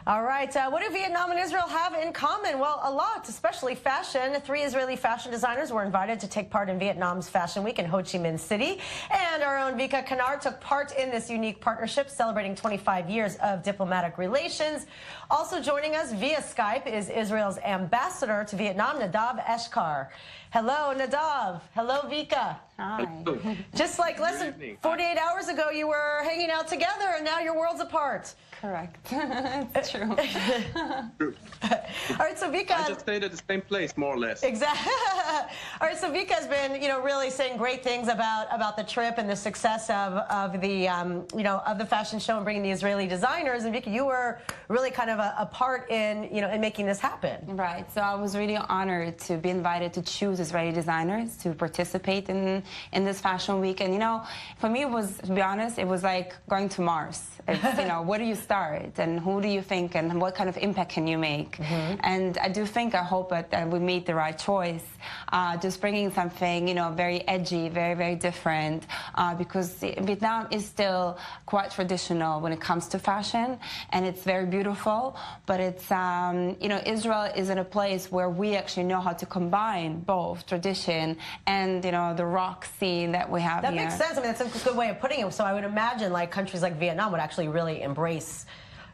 All right, what do Vietnam and Israel have in common? Well, a lot, especially fashion. 3 Israeli fashion designers were invited to take part in Vietnam's Fashion Week in Ho Chi Minh City. And our own Vika Kanar took part in this unique partnership, celebrating 25 years of diplomatic relations. Also joining us via Skype is Israel's ambassador to Vietnam, Nadav Eshcar. Hello, Nadav. Hello, Vika. Hi. Just like less than 48 hours ago, you were hanging out together, and now your world's apart. Correct. It's true. All right, so Vika... I just stayed at the same place, more or less. Exactly. All right, so Vika's been, really saying great things about the trip and the success of the, of the fashion show and bringing the Israeli designers. And Vika, you were really kind of a part in, in making this happen. Right. So I was really honored to be invited to choose Israeli designers to participate in this fashion week. And, for me, it was, to be honest, it was like going to Mars. It's, where do you start and who do you think and what kind of impact can you make? Mm-hmm. And I hope that we made the right choice. Just bringing something, very edgy, very, very different, because Vietnam is still quite traditional when it comes to fashion, and it's very beautiful. But it's, Israel is in a place where we actually know how to combine both tradition and, the rock scene that we have here. That makes sense. I mean, that's a good way of putting it. So I would imagine like countries like Vietnam would actually really embrace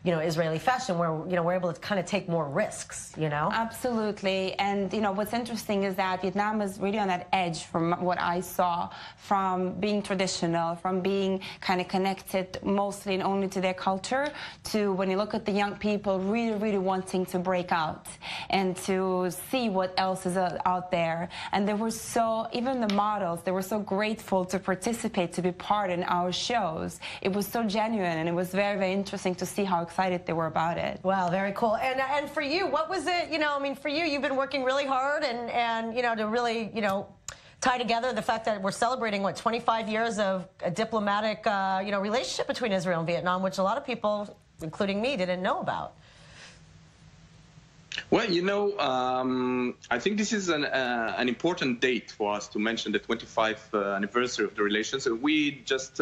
Israeli fashion, where, we're able to kind of take more risks, Absolutely. And, what's interesting is that Vietnam is really on that edge from what I saw, from being traditional, from being kind of connected mostly and only to their culture, to when you look at the young people really, really wanting to break out and to see what else is out there. And they were even the models, they were so grateful to participate, to be part in our shows. It was so genuine, and it was very, very interesting to see how excited they were about it. Wow, very cool. And for you, what was it, for you, you've been working really hard and to really, tie together the fact that we're celebrating, 25 years of a diplomatic, relationship between Israel and Vietnam, which a lot of people, including me, didn't know about. Well, I think this is an important date for us to mention, the 25th anniversary of the relations. We just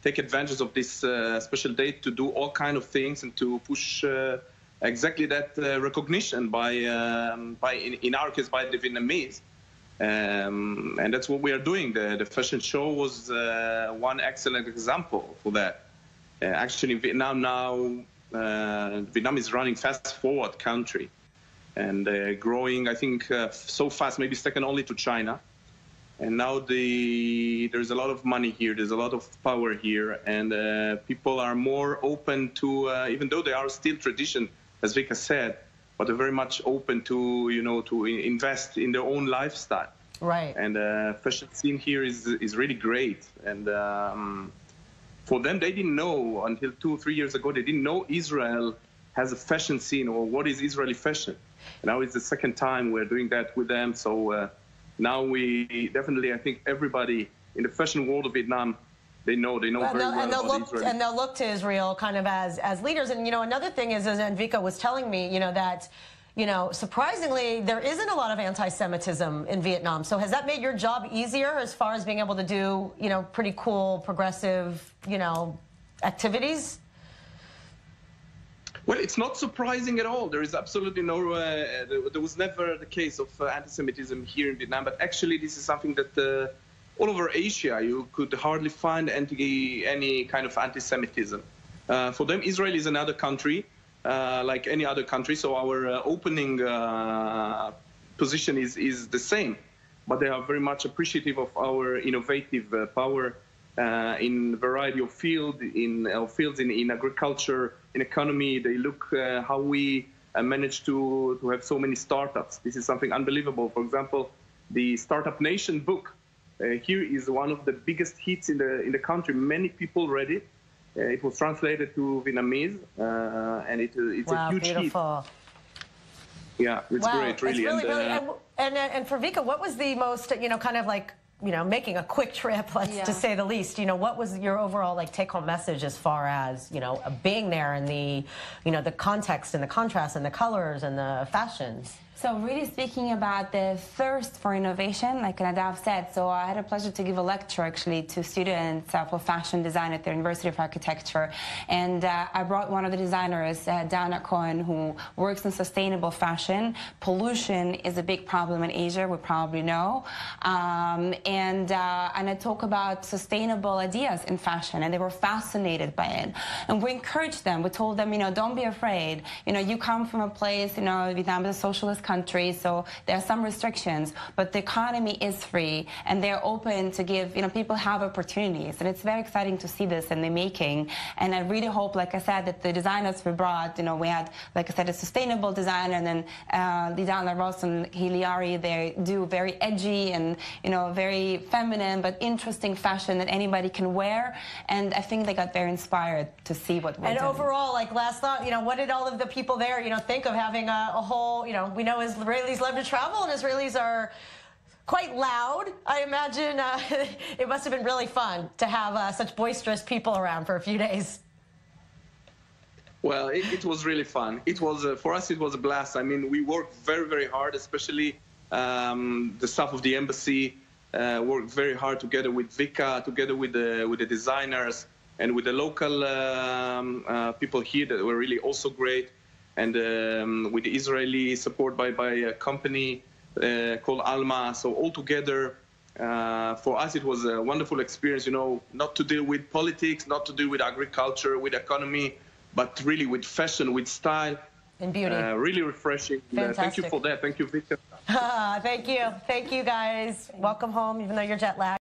take advantage of this special date to do all kind of things and to push exactly that recognition by in our case, by the Vietnamese. And that's what we are doing. The fashion show was one excellent example for that. Actually, Vietnam now, Vietnam is running fast forward country and growing, I think, so fast, maybe second only to China. And now there's a lot of money here, there's a lot of power here, and people are more open to, even though they are still tradition, as Vika said, but they're very much open to, to invest in their own lifestyle. Right. And fashion scene here is really great. And for them, they didn't know until 2 or 3 years ago, they didn't know Israel has a fashion scene or what is Israeli fashion. And now it's the second time we're doing that with them. So. Now we definitely, I think everybody in the fashion world of Vietnam, they know very well about Israel. And they'll look to Israel kind of as leaders. And, another thing is, and Vika was telling me, that, surprisingly, there isn't a lot of anti-Semitism in Vietnam. So has that made your job easier as far as being able to do, pretty cool, progressive, activities? Well, it's not surprising at all. There is absolutely no, there was never the case of anti-Semitism here in Vietnam, but actually this is something that all over Asia you could hardly find any kind of anti-Semitism. For them, Israel is another country, like any other country, so our opening position is the same, but they are very much appreciative of our innovative power in a variety of fields, in agriculture, in economy. They look how we managed to have so many startups. This is something unbelievable. For example, the Startup Nation book here is one of the biggest hits in the country. Many people read it. It was translated to Vietnamese, and it's wow, a huge beautiful. Hit. Yeah, it's great, really. It's really, and for Vika, what was the most, kind of like, making a quick trip, to say the least, what was your overall take-home message as far as, being there and the, the context and the contrast and the colors and the fashions? So really speaking about the thirst for innovation, like Nadav said, so I had a pleasure to give a lecture actually to students for fashion design at the University of Architecture. And I brought one of the designers, Dana Cohen, who works in sustainable fashion. Pollution is a big problem in Asia, we probably know. And I talk about sustainable ideas in fashion, and they were fascinated by it. And we encouraged them, we told them, don't be afraid. You come from a place, Vietnam is a socialist country, so there are some restrictions, but the economy is free, and they're open to give, people have opportunities, and it's very exciting to see this in the making. And I really hope, like I said, that the designers we brought, we had, like I said, a sustainable designer, and then Lidana Ross and Hiliari, they do very edgy and, very feminine but interesting fashion that anybody can wear, and I think they got very inspired to see what we're doing. And overall, like last thought, what did all of the people there, think of having a whole, we know Israelis love to travel, and Israelis are quite loud. I imagine it must have been really fun to have such boisterous people around for a few days. Well, it was really fun. It was, for us, it was a blast. I mean, we worked very, very hard, especially the staff of the embassy worked very hard together with Vika, together with the designers, and with the local people here that were really also great. And with the Israeli support by a company called Alma. So altogether, for us, it was a wonderful experience, not to deal with politics, not to deal with agriculture, with economy, but really with fashion, with style. And beauty. Really refreshing. Thank you for that. Thank you, Vika. Thank you. Thank you, guys. Welcome home, even though you're jet lagged.